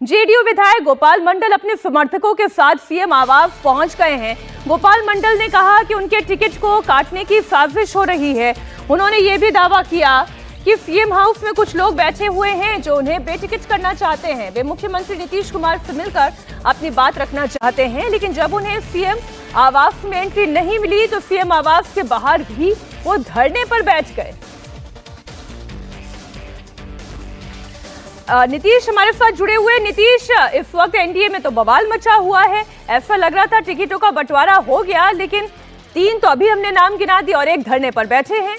JDU विधायक गोपाल मंडल अपने समर्थकों के साथ सीएम आवास पहुंच गए हैं। गोपाल मंडल ने कहा कि उनके टिकट को काटने की साजिश हो रही है। उन्होंने ये भी दावा किया कि सीएम हाउस में कुछ लोग बैठे हुए हैं जो उन्हें बेटिकट करना चाहते हैं। वे मुख्यमंत्री नीतीश कुमार से मिलकर अपनी बात रखना चाहते हैं, लेकिन जब उन्हें सीएम आवास में एंट्री नहीं मिली तो सीएम आवास के बाहर भी वो धरने पर बैठ गए। नीतीश हमारे साथ जुड़े हुए। नीतीश, इस वक्त एनडीए में तो बवाल मचा हुआ है। ऐसा लग रहा था टिकटों का बंटवारा हो गया, लेकिन 3 तो अभी हमने नाम गिना दिए और 1 धरने पर बैठे हैं।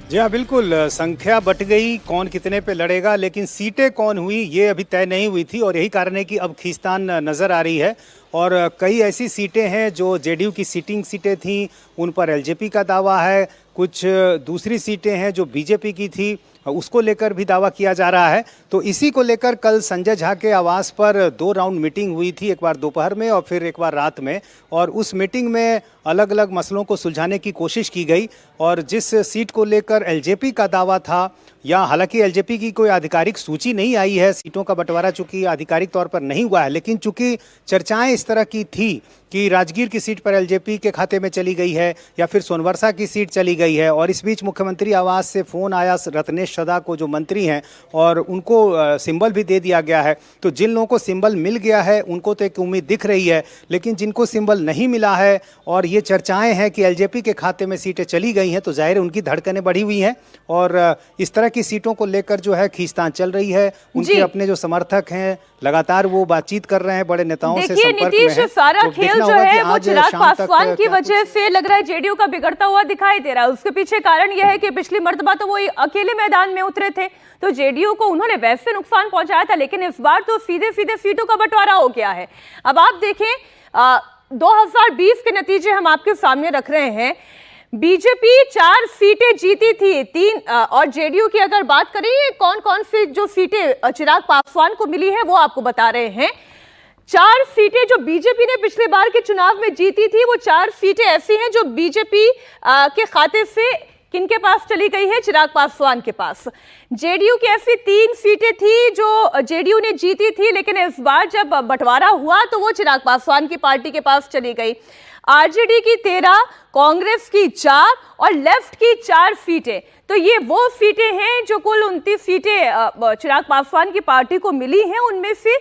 जी हाँ, बिल्कुल संख्या बट गई, कौन कितने पे लड़ेगा, लेकिन सीटें कौन हुई ये अभी तय नहीं हुई थी और यही कारण है कि अब खींचतान नजर आ रही है। और कई ऐसी सीटें हैं जो जेडीयू की सिटिंग सीटें थीं, उन पर एलजेपी का दावा है। कुछ दूसरी सीटें हैं जो बीजेपी की थी, उसको लेकर भी दावा किया जा रहा है। तो इसी को लेकर कल संजय झा के आवास पर 2 राउंड मीटिंग हुई थी, एक बार दोपहर में और फिर एक बार रात में। और उस मीटिंग में अलग अलग मसलों को सुलझाने की कोशिश की गई। और जिस सीट को लेकर एलजेपी का दावा था, या हालांकि एलजेपी की कोई आधिकारिक सूची नहीं आई है, सीटों का बंटवारा चूंकि आधिकारिक तौर पर नहीं हुआ है, लेकिन चूंकि चर्चाएं इस तरह की थी कि राजगीर की सीट पर एलजेपी के खाते में चली गई है या फिर सोनवर्षा की सीट चली गई है। और इस बीच मुख्यमंत्री आवास से फोन आया रत्नेश सदा को, जो मंत्री हैं, और उनको सिंबल भी दे दिया गया है। तो जिन लोगों को सिंबल मिल गया है उनको तो एक उम्मीद दिख रही है, लेकिन जिनको सिंबल नहीं मिला है और ये चर्चाएं हैं कि एलजेपी के खाते में सीटें चली गई हैं, तो जाहिर है उनकी धड़कनें बढ़ी हुई हैं। और इस तरह की सीटों को लेकर जो है खींचतान चल रही है। उनके अपने जो समर्थक हैं लगातार वो बातचीत कर रहे हैं, बड़े नेताओं से संपर्क में हैं। सारा खेल जो है वो चिराग पासवान की वजह से लग रहा है जेडीयू का बिगड़ता हुआ दिखाई दे रहा है। उसके पीछे कारण यह है कि पिछली मर्तबा तो वो अकेले मैदान में उतरे थे, तो जेडीयू को उन्होंने वैसे नुकसान पहुंचाया था, लेकिन इस बार तो सीधे सीधे सीटों का बंटवारा हो गया है। अब आप देखें, 2020 के नतीजे हम आपके सामने रख रहे हैं। बीजेपी 4 सीटें जीती थी, 3 और जेडीयू की अगर बात करें, कौन कौन सी जो सीटें चिराग पासवान को मिली है वो आपको बता रहे हैं। 4 सीटें जो बीजेपी ने पिछले बार के चुनाव में जीती थी, वो 4 सीटें ऐसी हैं जो बीजेपी के खाते से किनके पास चली गई है? चिराग पासवान के पास। जेडीयू की ऐसी 3 सीटें थी जो जेडीयू ने जीती थी, लेकिन इस बार जब बंटवारा हुआ तो वो चिराग पासवान की पार्टी के पास चली गई। आरजेडी की 13, कांग्रेस की 4 और लेफ्ट की 4 सीटें। तो ये वो सीटें हैं जो कुल 29 सीटें चिराग पासवान की पार्टी को मिली हैं। उनमें से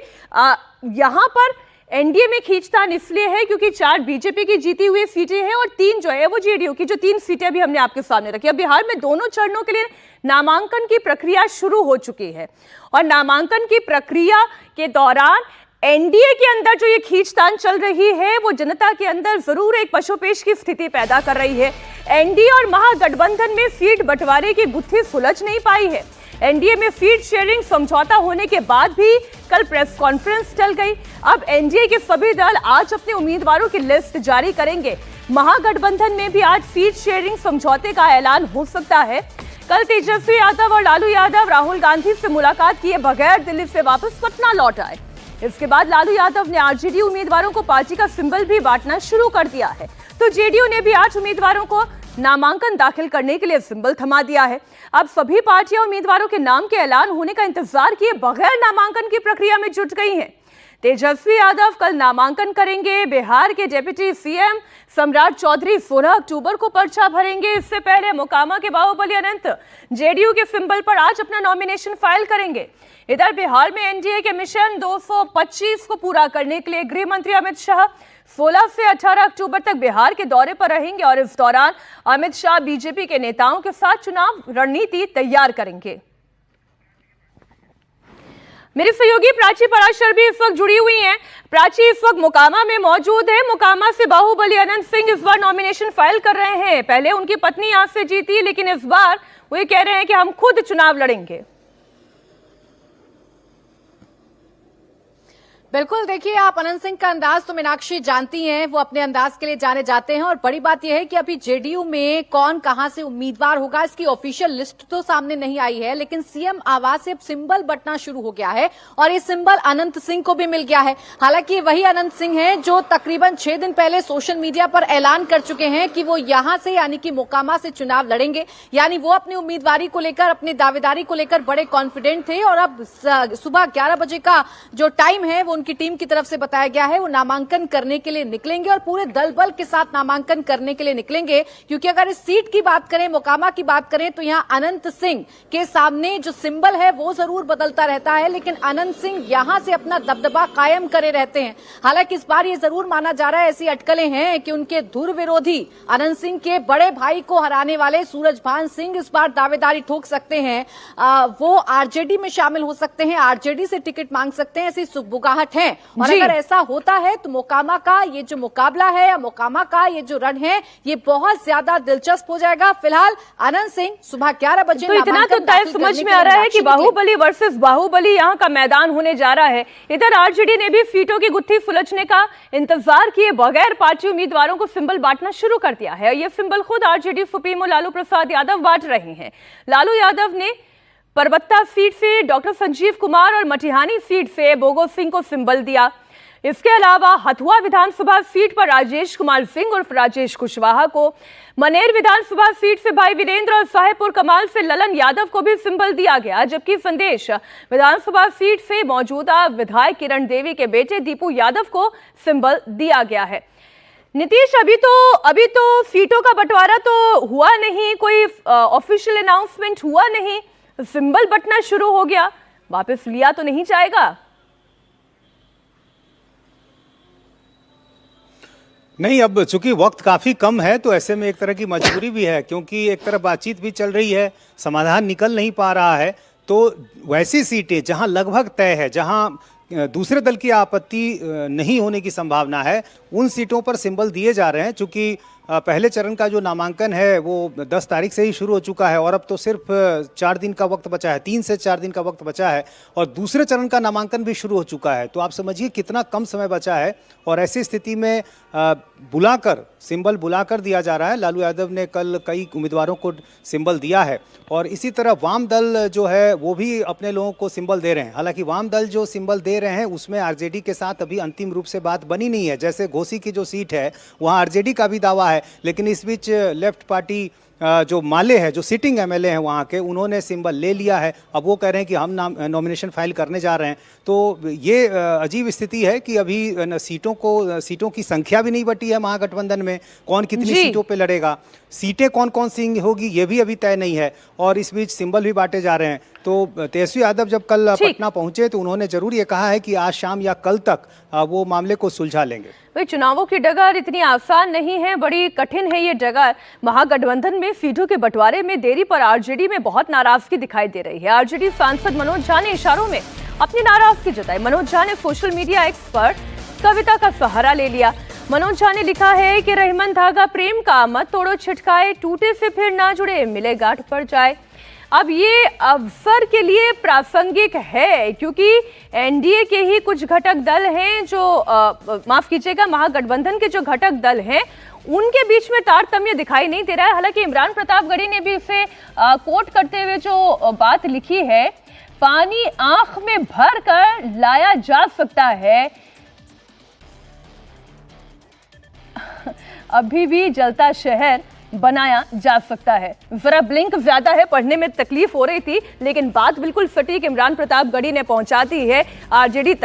यहां पर एनडीए में खींचतान इसलिए है क्योंकि 4 बीजेपी की जीती हुई सीटें हैं और 3 जो है वो जेडीयू की, जो 3 सीटें भी हमने आपके सामने रखी। अब बिहार में दोनों चरणों के लिए नामांकन की प्रक्रिया शुरू हो चुकी है और नामांकन की प्रक्रिया के दौरान एनडीए के अंदर जो ये खींचतान चल रही है वो जनता के अंदर जरूर एक पशुपेश की स्थिति पैदा कर रही है। एनडीए और महागठबंधन में सीट बंटवारे की गुत्थी सुलझ नहीं पाई है। एनडीए में सीट शेयरिंग समझौता होने के बाद भी कल प्रेस कॉन्फ्रेंस चल गई। अब एनडीए के सभी दल आज अपने उम्मीदवारों की लिस्ट जारी करेंगे। महागठबंधन में भी आज सीट शेयरिंग समझौते का ऐलान हो सकता है। कल तेजस्वी यादव और लालू यादव राहुल गांधी से मुलाकात किए बगैर दिल्ली से वापस पटना लौट आए। इसके बाद लालू यादव ने आरजेडी उम्मीदवारों को पार्टी का सिंबल भी बांटना शुरू कर दिया है। तो जेडीयू ने भी आज उम्मीदवारों को नामांकन दाखिल करने के लिए सिंबल थमा दिया है। अब सभी पार्टियां उम्मीदवारों के नाम के ऐलान होने का इंतजार किए बगैर नामांकन की प्रक्रिया में जुट गई हैं। तेजस्वी यादव कल नामांकन करेंगे। बिहार के डिप्टी सीएम सम्राट चौधरी 16 अक्टूबर को पर्चा भरेंगे। इससे पहले मोकामा के बाहुबली अनंत जेडीयू के सिंबल पर आज अपना नॉमिनेशन फाइल करेंगे। इधर बिहार में एनडीए के मिशन 225 को पूरा करने के लिए गृह मंत्री अमित शाह 16 से 18 अक्टूबर तक बिहार के दौरे पर रहेंगे और इस दौरान अमित शाह बीजेपी के नेताओं के साथ चुनाव रणनीति तैयार करेंगे। मेरी सहयोगी प्राची पराशर भी इस वक्त जुड़ी हुई हैं। प्राची इस वक्त मोकामा में मौजूद है। मोकामा से बाहुबली अनंत सिंह इस बार नॉमिनेशन फाइल कर रहे हैं। पहले उनकी पत्नी यहां से जीती, लेकिन इस बार वो ये कह रहे हैं कि हम खुद चुनाव लड़ेंगे। बिल्कुल, देखिए आप अनंत सिंह का अंदाज तो मीनाक्षी जानती हैं, वो अपने अंदाज के लिए जाने जाते हैं। और बड़ी बात यह है कि अभी जेडीयू में कौन कहां से उम्मीदवार होगा इसकी ऑफिशियल लिस्ट तो सामने नहीं आई है, लेकिन सीएम आवास से अब सिंबल बंटना शुरू हो गया है और ये सिंबल अनंत सिंह को भी मिल गया है। हालांकि वही अनंत सिंह हैं जो तकरीबन 6 दिन पहले सोशल मीडिया पर ऐलान कर चुके हैं कि वो यहां से यानी कि मोकामा से चुनाव लड़ेंगे। यानी वो अपनी उम्मीदवारी को लेकर, अपनी दावेदारी को लेकर बड़े कॉन्फिडेंट थे और अब सुबह 11 बजे का जो टाइम है वो उनकी टीम की तरफ से बताया गया है। वो नामांकन करने के लिए निकलेंगे और पूरे दल बल के साथ नामांकन करने के लिए निकलेंगे, क्योंकि अगर इस सीट की बात करें, मोकामा की बात करें, तो यहां अनंत सिंह के सामने जो सिंबल है वो जरूर बदलता रहता है, लेकिन अनंत सिंह यहां से अपना दबदबा कायम करे रहते हैं। हालांकि इस बार ये जरूर माना जा रहा है, ऐसी अटकलें हैं कि उनके धुर विरोधी अनंत सिंह के बड़े भाई को हराने वाले सूरजभान सिंह इस बार दावेदारी ठोक सकते हैं। वो आरजेडी में शामिल हो सकते हैं, आरजेडी से टिकट मांग सकते हैं, ऐसी सुगबुगाहट है। और अगर ऐसा होता है तो मोकामा का ये जो मुकाबला है या मोकामा का ये जो रण है ये बहुत ज्यादा दिलचस्प हो जाएगा। फिलहाल अनंत सिंह सुबह 11 बजे तो इतना तो तय समझ में आ रहा है कि बाहुबली वर्सेस बाहुबली यहाँ का मैदान होने जा रहा है। इधर आरजेडी ने भी सीटों की गुत्थी सुलझने का इंतजार किए बगैर पार्टी उम्मीदवारों को सिंबल बांटना शुरू कर दिया है। ये सिंबल खुद आरजेडी सुप्रीमो लालू प्रसाद यादव बांट रहे हैं। लालू यादव ने परबत्ता सीट से डॉक्टर संजीव कुमार और मटिहानी सीट से बोगो सिंह को सिंबल दिया। इसके अलावा हथुआ विधानसभा सीट पर राजेश कुमार सिंह और राजेश कुशवाहा को, मनेर विधानसभा सीट से भाई वीरेंद्र और साहेबपुर कमाल से ललन यादव को भी सिंबल दिया गया, जबकि संदेश विधानसभा सीट से मौजूदा विधायक किरण देवी के बेटे दीपू यादव को सिंबल दिया गया है। नीतीश, अभी तो सीटों का बंटवारा तो हुआ नहीं, कोई ऑफिशियल अनाउंसमेंट हुआ नहीं, सिंबल बंटना शुरू हो गया, वापस लिया तो नहीं जाएगा? नहीं, अब चूंकि वक्त काफी कम है तो ऐसे में एक तरह की मजबूरी भी है, क्योंकि एक तरफ बातचीत भी चल रही है, समाधान निकल नहीं पा रहा है। तो वैसी सीटें जहां लगभग तय है, जहां दूसरे दल की आपत्ति नहीं होने की संभावना है, उन सीटों पर सिंबल दिए जा रहे हैं। चूंकि पहले चरण का जो नामांकन है वो 10 तारीख से ही शुरू हो चुका है और अब तो सिर्फ 4 दिन का वक्त बचा है, 3 से 4 दिन का वक्त बचा है और दूसरे चरण का नामांकन भी शुरू हो चुका है। तो आप समझिए कितना कम समय बचा है और ऐसी स्थिति में बुलाकर सिंबल बुलाकर दिया जा रहा है। लालू यादव ने कल कई उम्मीदवारों को सिंबल दिया है और इसी तरह वाम दल जो है वो भी अपने लोगों को सिंबल दे रहे हैं। हालांकि वाम दल जो सिंबल दे रहे हैं उसमें आरजेडी के साथ अभी अंतिम रूप से बात बनी नहीं है। जैसे घोसी की जो सीट है वहाँ आरजेडी का भी दावा है, लेकिन इस बीच लेफ्ट पार्टी जो माले है, जो सिटिंग एमएलए हैं वहाँ के, उन्होंने सिंबल ले लिया है। अब वो कह रहे हैं कि हम नॉमिनेशन फाइल करने जा रहे हैं। तो ये अजीब स्थिति है कि अभी सीटों की संख्या भी नहीं बटी है महागठबंधन में, कौन कितनी सीटों पे लड़ेगा, सीटें कौन कौन सी होगी ये भी अभी तय नहीं है और इस बीच सिंबल भी बांटे जा रहे हैं। तो तेजस्वी यादव जब कल पटना पहुंचे तो उन्होंने जरूर ये कहा है कि आज शाम या कल तक वो मामले को सुलझा लेंगे। भाई, चुनावों की डगर इतनी आसान नहीं है, बड़ी कठिन है ये डगर। महागठबंधन में सीटों के बंटवारे में देरी पर आरजेडी में बहुत नाराजगी दिखाई दे रही है। आरजेडी सांसद मनोज झा ने इशारों में अपनी नाराजगी जताई। मनोज झा ने सोशल मीडिया एक्सपर्ट कविता का सहारा ले लिया। मनोज झा ने लिखा है कि रहीमन धागा प्रेम का, मत तोड़ो छिटकाए, टूटे से फिर ना जुड़े, मिले गांठ पर जाए। अब ये अवसर के लिए प्रासंगिक है क्योंकि एनडीए के ही कुछ घटक दल हैं जो माफ कीजिएगा, महागठबंधन के जो घटक दल हैं उनके बीच में तारतम्य दिखाई नहीं दे रहा है। हालांकि इमरान प्रतापगढ़ी ने भी इसे कोट करते हुए जो बात लिखी है, पानी आंख में भर कर लाया जा सकता है, अभी भी जलता शहर बनाया जा सकता है। जरा ब्लिंक ज्यादा है, पढ़ने में तकलीफ हो रही थी, लेकिन बात बिल्कुल सटीक इमरान प्रतापगढ़ी ने पहुंचा दी है आरजेडी तक।